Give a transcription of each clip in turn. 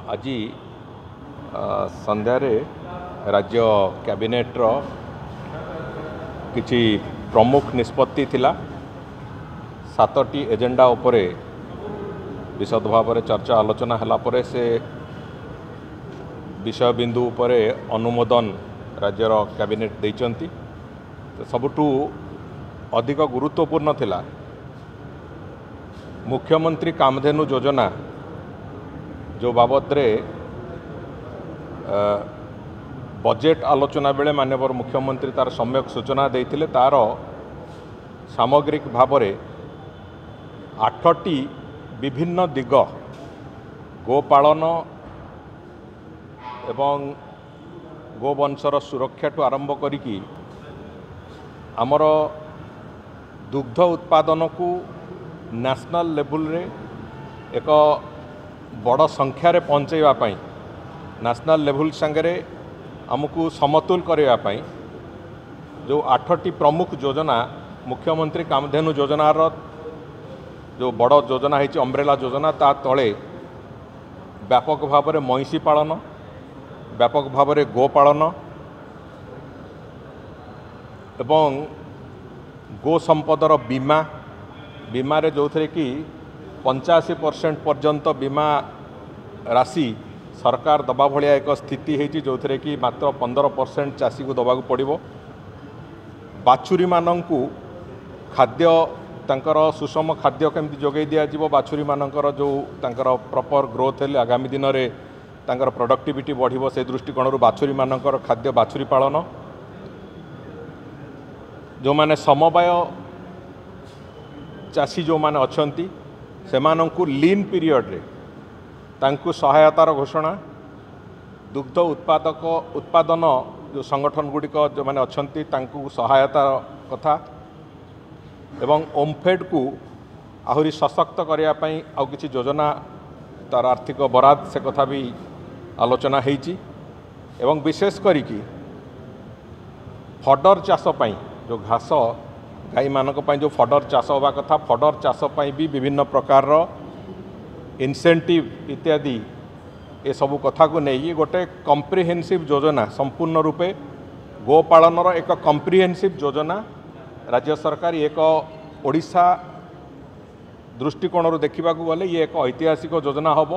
आज संध्यारे राज्य कैबिनेट्र किछि प्रमुख निष्पत्ति थिला 7टी एजेंडा उपरे विशद भाव चर्चा आलोचना हला परे से विषय बिंदु उपरे अनुमोदन राज्यर कैबिनेट देइचंती। तो सबुठू अधिक गुरुत्वपूर्ण थिला मुख्यमंत्री कामधेनु योजना जो बाबद रे बजेट आलोचना बेले माननीय मुख्यमंत्री तार सम्यक सूचना देइथिले तार सामग्रिक भाव में 8टी विभिन्न दिग गोपालन एवं गोवंशर सुरक्षा ठू आरंभ करिकी आमर दुग्ध उत्पादन को नेशनल लेवल रे एक बड़ संख्यार पहुँचाइवाई नेशनल लेवल सांगे आमको समतुल करने जो 8टी प्रमुख योजना मुख्यमंत्री कामधेनु योजनार जो बड़ योजना है अम्ब्रेला योजना ता तले व्यापक भाव में महिषी पालन व्यापक भाव में गोपालन एवं गो संपदर बीमा बीमारे जो थे कि 85% पर्यंत बीमा राशि सरकार दबा भलिया एक स्थिति है जो थे कि मात्र 15% चाषी को दबा पड़ो। बाछुरी मानंकु खाद्य तांकर सुषम खाद्य केमती जोगई दिज्व बाछुरी मानकर जो तांकर प्रॉपर ग्रोथ है आगामी दिन में तांकर प्रोडक्टिविटी बढ़िबो से दृष्टिकोण बाछुरी मानकर खाद्य बाछुरी पालन जो माने समवाय चाषी जो माने अछंती सेमानंकु लीन पीरियड रे तांकु सहायतार घोषणा दुग्ध उत्पादन जो संगठन गुड़िक जो माने अछंती तांकु सहायता कथा एवं ओमफेड को आहुरी सशक्त करने आउ किछि योजना तार आर्थिक बराद से कथा भी आलोचना होईची एवं विशेष करिकी फडर चाष पई जो घास गाई मानक पई जो फडर चाष होगा कथा फडर चाष पई भी विभिन्न प्रकार इनसेंटिव इत्यादि ये सबू कथा को नहीं गोटे कम्प्रिहेन्सिव योजना संपूर्ण रूपे गोपालनर एक कम्प्रिहेन्सिव योजना राज्य सरकार एक ओडिशा दृष्टिकोण देखा गले ये एक ऐतिहासिक योजना हम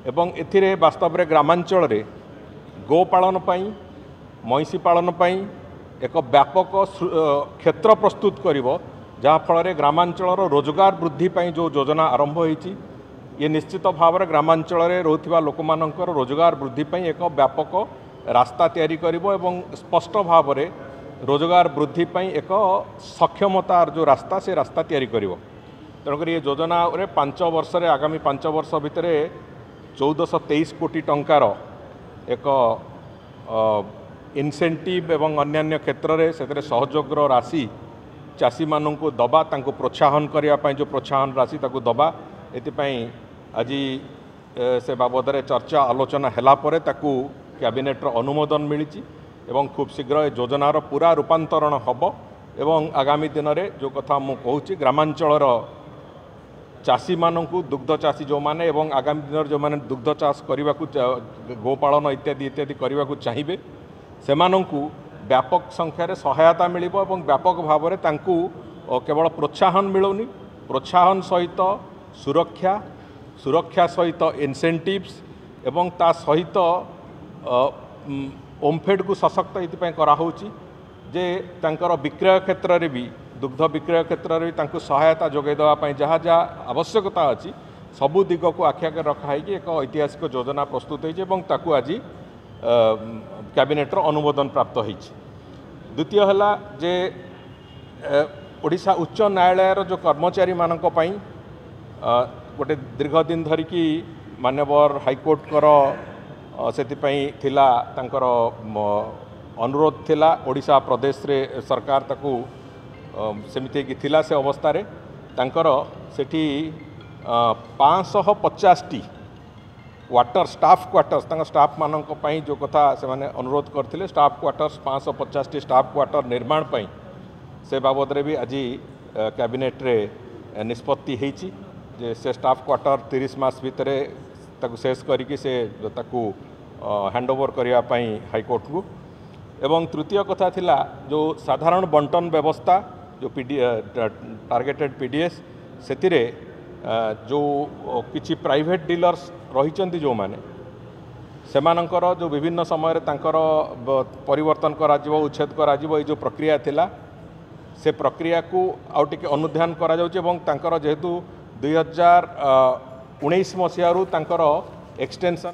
एवं एथिरे वास्तव में ग्रामांचल रे गोपालन पई महिषी पालन पई एक व्यापक क्षेत्र प्रस्तुत करिवो जहाँ फल ग्रामांचल रोजगार वृद्धि पई जो योजना आरंभ होईची ये निश्चित भाव में ग्रामांचल रे रोथिबा लोक मानकर रोजगार वृद्धि पई एक व्यापक रास्ता तैयारी करिवो एवं स्पष्ट भाव में रोजगार वृद्धि पई एक सक्षमतार जो रास्ता से रास्ता तैयारी करिवो। तेणुकर ये योजना रे 5 वर्ष रे आगामी 5 वर्ष भितर 1423 कोटी टंकार एक इनसेंटिव एवं अन्यान्य क्षेत्र में से सहयोगर राशि चाषी मानू दबा तांको प्रोत्साहन करने जो प्रोत्साहन राशि ताकू दबा एतिपाई आज से बाबद चर्चा आलोचना हैला परे ताकू कैबिनेट्र अनुमोदन मिली एवं खूब शीघ्र योजनार पूरा रूपांतरण हम एवं आगामी दिन में जो कथा मु कहूँ ग्रामांचल चाषी मानू दुग्ध चाषी जो माने एवं आगामी दिन जो माने दुग्ध चाष करने को गोपालन इत्यादि इत्यादि करने को चाहिए सेमानंकु व्यापक संख्यार सहायता मिलिबो एवं व्यापक भाव में तांकु केवल प्रोत्साहन मिलूनी प्रोत्साहन सहित सुरक्षा सहित इनसेंटिव्स एवं ता सहित ओमफेड को सशक्त ये कराऊँगी जे तांकर विक्रय क्षेत्र में भी दुग्ध विक्रय क्षेत्र में भी सहायता जोगे देवाई जहाँ जहाँ आवश्यकता अच्छी सबू दिग को आखि आगे रखाई एक ऐतिहासिक योजना प्रस्तुत होती आज कैबिनेट्र अनुमोदन प्राप्त होईछि। द्वितीय है जे ओडिशा उच्च न्यायालय जो कर्मचारी मानक पई गोटे दीर्घ दिन धरिकी मान्यवर हाईकोर्टर से थिला तांकर अनुरोध थिला ओडिशा प्रदेश रे सरकार ताकू सेमिति कि थिला से अवस्था रे तांकर सेठी 550टी वाटर स्टाफ क्वार्टर्स स्टाफ मानक पई जो कथा से माने अनुरोध करथिले स्टाफ क्वार्टर्स 550टी स्टाफ क्वार्टर निर्माण पई से बाबद रे भी आज कैबिनेट रे निष्पत्ति होईची जे से स्टाफ क्वार्टर 30 मास भितर ताकू शेष करिकी से ताकू हैंडओवर करने हाईकोर्ट को। एवं तृतीय कथा थिला जो साधारण बंटन व्यवस्था जो टारगेटेड पीडीएस से जो किछि प्राइवेट डीलर्स रही जो माने सेमानंकर जो विभिन्न समय परिवर्तन करा उच्छेद करा जो प्रक्रिया थिला से प्रक्रिया को आउटे अनुध्यान करा जेहेतु 2019 मसीह एक्सटेंशन